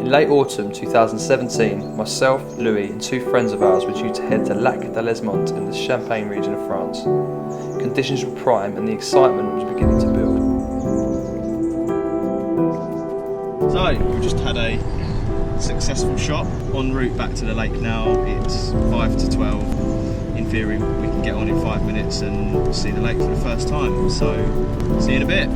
In late autumn 2017, myself, Louis and two friends of ours were due to head to Lac Des Lesmont in the Champagne region of France. Conditions were prime and the excitement was beginning to build. So, we've just had a successful shot en route back to the lake now. It's 5 to 12. In theory, we can get on in 5 minutes and see the lake for the first time. So, see you in a bit.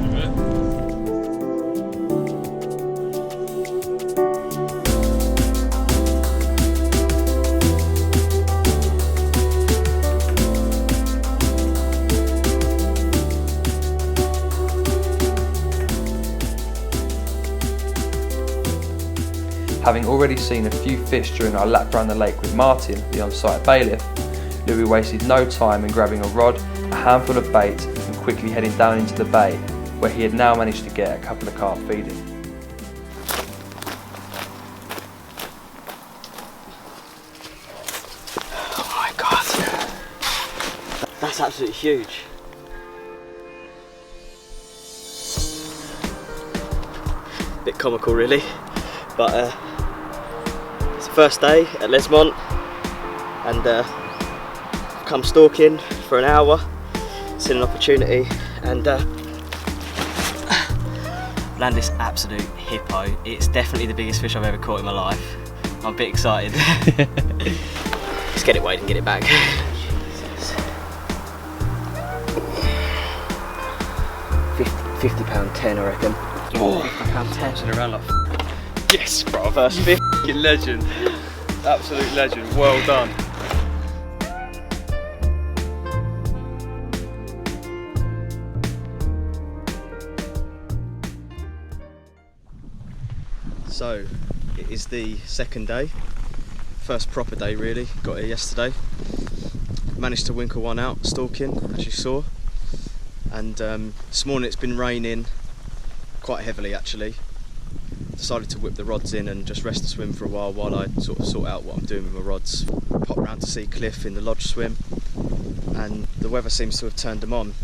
Having already seen a few fish during our lap round the lake with Martin, the on-site bailiff, Louis wasted no time in grabbing a rod, a handful of bait and quickly heading down into the bay, where he had now managed to get a couple of carp feeding. Oh my god, that's absolutely huge. Bit comical really, but it's the first day at Lesmont and come stalking for an hour, seen an opportunity and land this absolute hippo. It's definitely the biggest fish I've ever caught in my life. I'm a bit excited. Let's get it weighed and get it back. £50 10 I reckon. Oh, £50 10. Turn around like yes, bro. First fish. Legend. Absolute legend. Well done. So, it is the second day. First proper day really. Got here yesterday. Managed to winkle one out stalking, as you saw. And this morning it's been raining quite heavily actually. Decided to whip the rods in and just rest the swim for a while I sort of sort out what I'm doing with my rods. Pop round to see Cliff in the lodge swim and the weather seems to have turned them on.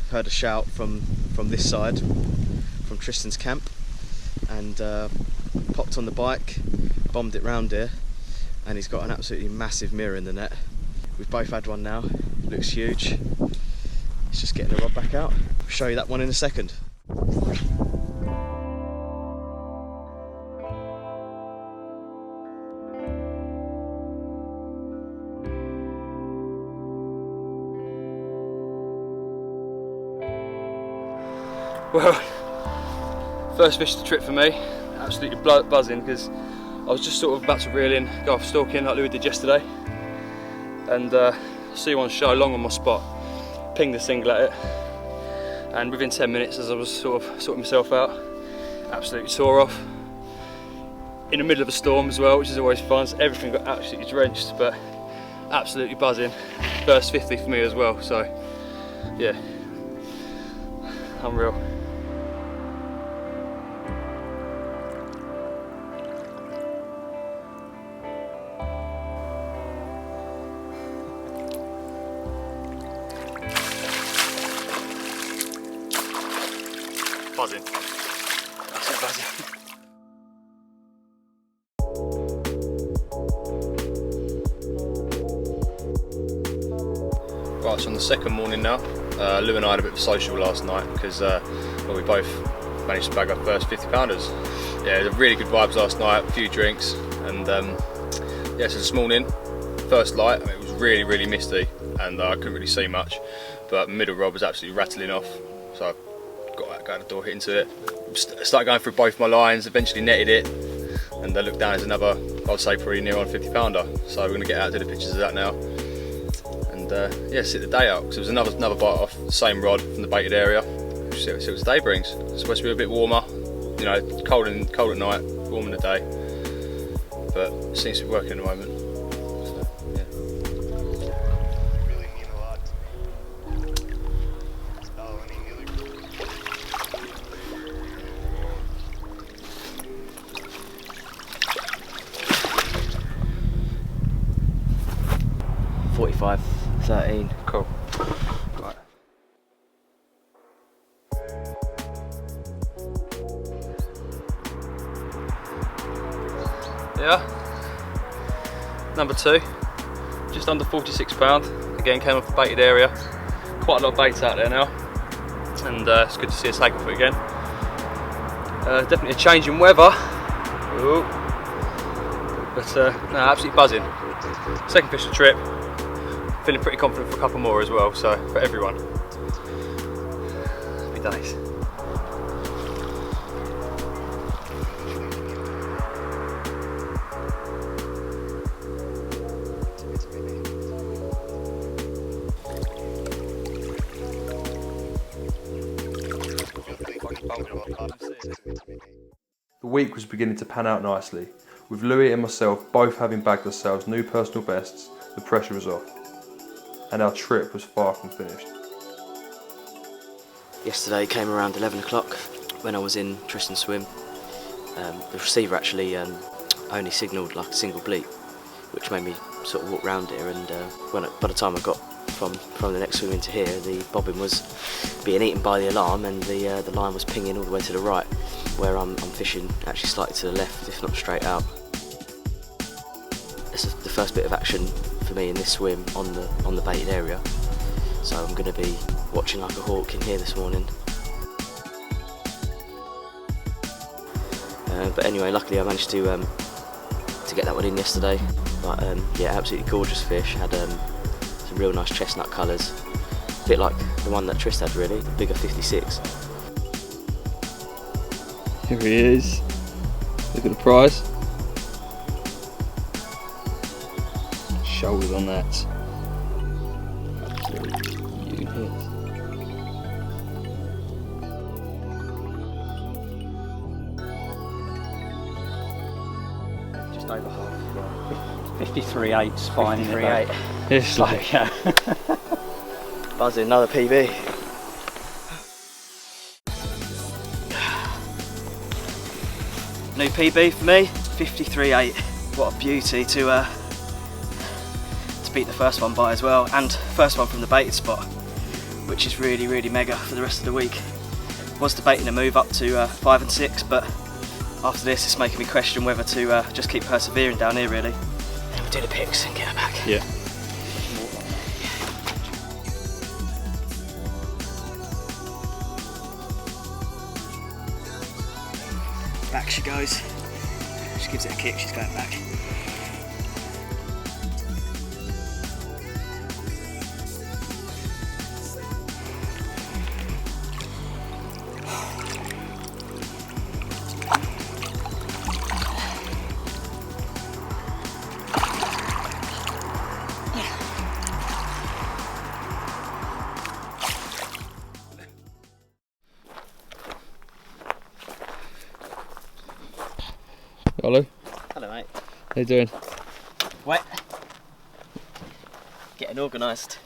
Heard a shout from this side, from Tristan's camp, and popped on the bike, bombed it round here, and he's got an absolutely massive mirror in the net. We've both had one now, it looks huge. It's just getting the rod back out. I'll show you that one in a second. Well, first fish of the trip for me, absolutely buzzing because I was just sort of about to reel in, go off stalking like Louis did yesterday, and see one show long on my spot, pinged the single at it, and within 10 minutes as I was sort of sorting myself out, absolutely tore off. In the middle of a storm as well, which is always fun, so everything got absolutely drenched, but absolutely buzzing. First 50 for me as well, so yeah, unreal. Buzzing. Absolutely buzzing. Right, so on the second morning now, Lou and I had a bit of a social last night because we both managed to bag our first 50 pounders. Yeah, it was really good vibes last night, a few drinks, and yeah, so this morning, first light, it was really misty and I couldn't really see much, but middle rod was absolutely rattling off, so I got out the door, hit into it, started going through both my lines, eventually netted it, and I looked down as another, I'd say probably near on 50 pounder, so we're going to get out and do the pictures of that now. And yeah, sit the day out because there was another bite off the same rod from the baited area. See what the day brings. It's supposed to be a bit warmer, you know, cold at night, warm in the day, but it seems to be working at the moment. So, yeah. You really mean a lot. Oh, I mean, really. 45, 13. Cool. Right. Yeah. Number 2, just under £46. Again, came off the baited area. Quite a lot of baits out there now, and it's good to see us take off it again. Definitely a change in weather. Ooh. But no, absolutely buzzing. Second fish of the trip. Feeling pretty confident for a couple more as well, so for everyone. Happy days. The week was beginning to pan out nicely. With Louis and myself both having bagged ourselves new personal bests, the pressure was off. And our trip was far from finished. Yesterday came around 11 o'clock when I was in Tristan Swim. The receiver actually only signalled like a single bleep, which made me sort of walk round here, and by the time I got from the next swim into here, the bobbin was being eaten by the alarm, and the line was pinging all the way to the right, where I'm fishing actually slightly to the left, if not straight out. This is the first bit of action for me in this swim on the baited area, so I'm going to be watching like a hawk in here this morning. But anyway, luckily I managed to get that one in yesterday. But yeah, absolutely gorgeous fish. Had some real nice chestnut colours, a bit like the one that Trist had really, the bigger 56. Here he is. Look at the prize. Shoulders on that. You hit. Just over half. 53.8's fine. 53.8. It's like Buzzing, another PB. New PB for me, 53.8. What a beauty to beat the first one by as well, and first one from the baited spot, which is really, really mega for the rest of the week. Was debating a move up to 5 and 6, but after this it's making me question whether to just keep persevering down here really. And we'll do the picks and get her back. yeah. Back she goes. She gives it a kick, she's going back. Hello. Hello mate. How you doing? Wet. Getting organised.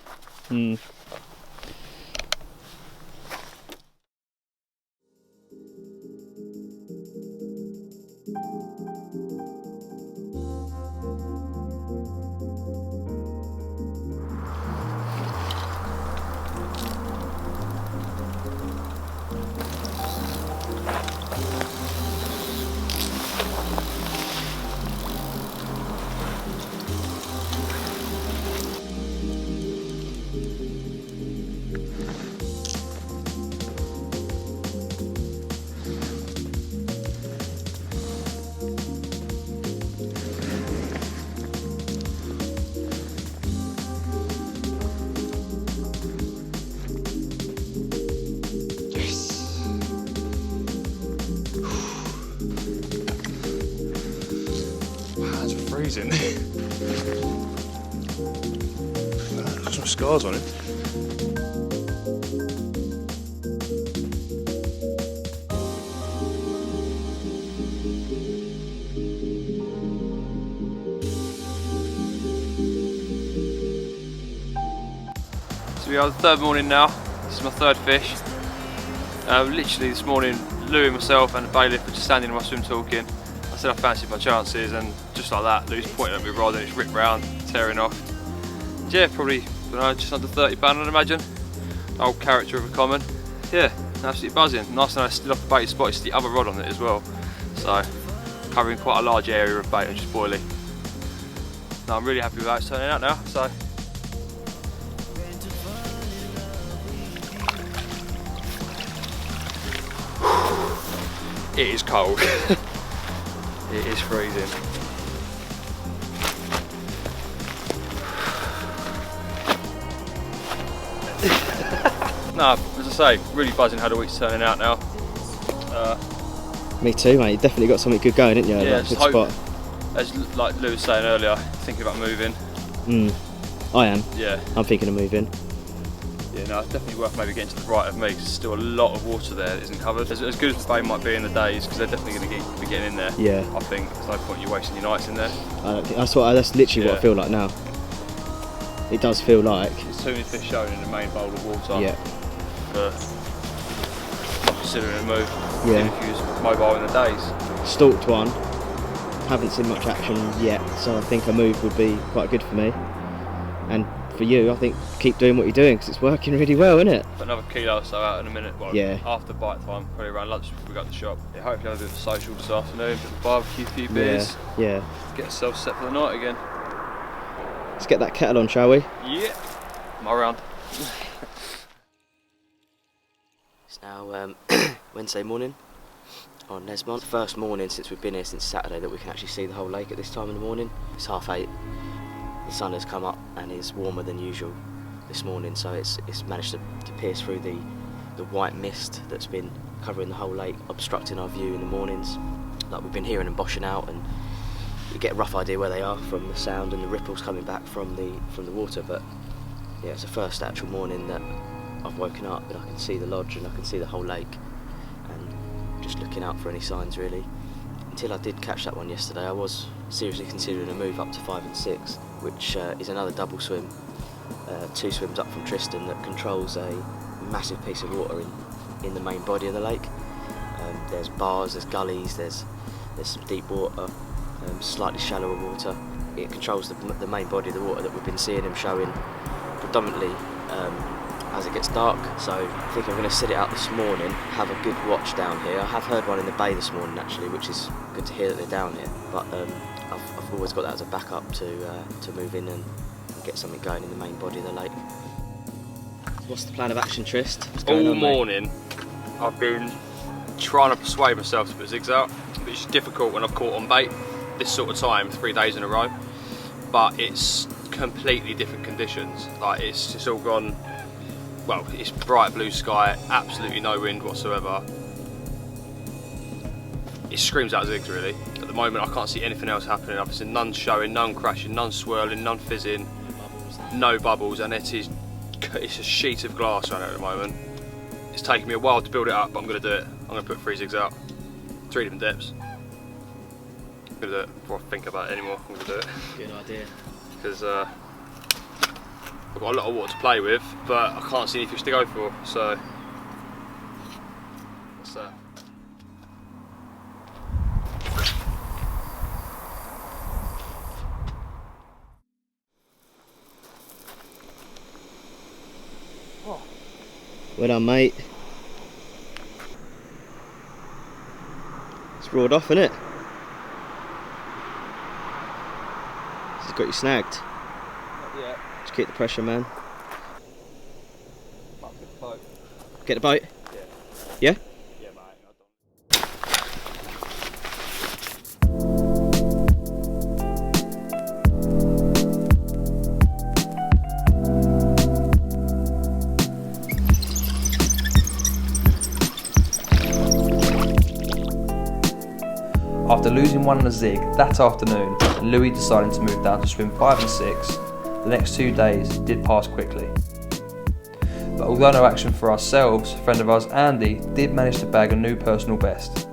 Freezing. Got some scars on it. So we are the third morning now. This is my third fish. Literally this morning, Louis, myself and the bailiff were just standing in my swim talking. I said I fancied my chances, and just like that, Louis pointed at me rod and it's ripped round, tearing off. Yeah, probably just under £30 I'd imagine. Old character of a common. Yeah, absolutely buzzing. Nice and nice, still off the baited spot, it's the other rod on it as well. So covering quite a large area of bait and just boiling. No, I'm really happy with how it's turning out now. So. It is cold. It is freezing. No, as I say, really buzzing how the week's turning out now. Me too, mate. You definitely got something good going, didn't you? Yeah, Like, just good hope, spot. as like Lou was saying earlier, thinking about moving. I am. Yeah. I'm thinking of moving. Yeah, no, it's definitely worth maybe getting to the right of me because there's still a lot of water there that isn't covered. As good as the bay might be in the days, because they're definitely going to be getting in there. Yeah. I think there's no point you wasting your nights in there. I don't think, that's literally what I feel like now. It does feel like. There's too many fish showing in the main bowl of water. Yeah. For considering a move. Yeah. Even if you was mobile in the days. Stalked one. Haven't seen much action yet, so I think a move would be quite good for me. And for you, I think keep doing what you're doing because it's working really well, isn't it? Put another kilo or so out in a minute. Well, yeah. After bite time, probably around lunch we got to the shop. Yeah, hopefully I'll do the social this afternoon, bit of barbecue, a few beers. Yeah. Get ourselves set for the night again. Let's get that kettle on, shall we? Yeah. I'm around. It's now Wednesday morning on Lesmont. First morning since we've been here since Saturday that we can actually see the whole lake at this time in the morning. It's 8:30. The sun has come up and is warmer than usual this morning, so it's managed to pierce through the white mist that's been covering the whole lake, obstructing our view in the mornings. Like we've been hearing them boshing out, and you get a rough idea where they are from the sound and the ripples coming back from the water. But yeah, it's the first actual morning that I've woken up and I can see the lodge and I can see the whole lake, and just looking out for any signs really. Until I did catch that one yesterday, I was seriously considering a move up to 5 and 6, which is another double swim, 2 swims up from Tristan, that controls a massive piece of water in the main body of the lake. There's bars, there's gullies, there's some deep water, slightly shallower water. It controls the main body of the water that we've been seeing him showing predominantly as it gets dark. So I think I'm going to sit it out this morning, have a good watch down here. I have heard one in the bay this morning actually, which is good to hear that they're down here, but I've always got that as a backup to move in and get something going in the main body of the lake. What's the plan of action, Trist? All morning I've been trying to persuade myself to put zigs out, which is difficult when I've caught on bait this sort of time 3 days in a row, but it's completely different conditions. Like it's just all gone, well, it's bright blue sky, absolutely no wind whatsoever. It screams out zigs really. At the moment I can't see anything else happening. I've seen none showing, none crashing, none swirling, none fizzing, no bubbles, and it's a sheet of glass right now at the moment. It's taken me a while to build it up, but I'm going to do it. I'm going to put 3 zigs out, 3 different depths. I'm going to do it before I think about it anymore. I'm going to do it. Good idea. Because I've got a lot of water to play with, but I can't see any fish to go for, so that's that. Well done, mate. It's roared off, isn't it? It's got you snagged. Yeah. Just keep the pressure, man. Get the boat. Get the boat? Yeah. Yeah? Yeah, mate. After losing one on a zig that afternoon, Louis decided to move down to swim 5 and 6. The next 2 days did pass quickly. But although no action for ourselves, a friend of ours, Andy, did manage to bag a new personal best.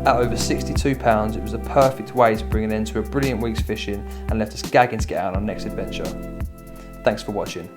At over 62 pounds, it was the perfect way to bring an end to a brilliant week's fishing and left us gagging to get out on our next adventure. Thanks for watching.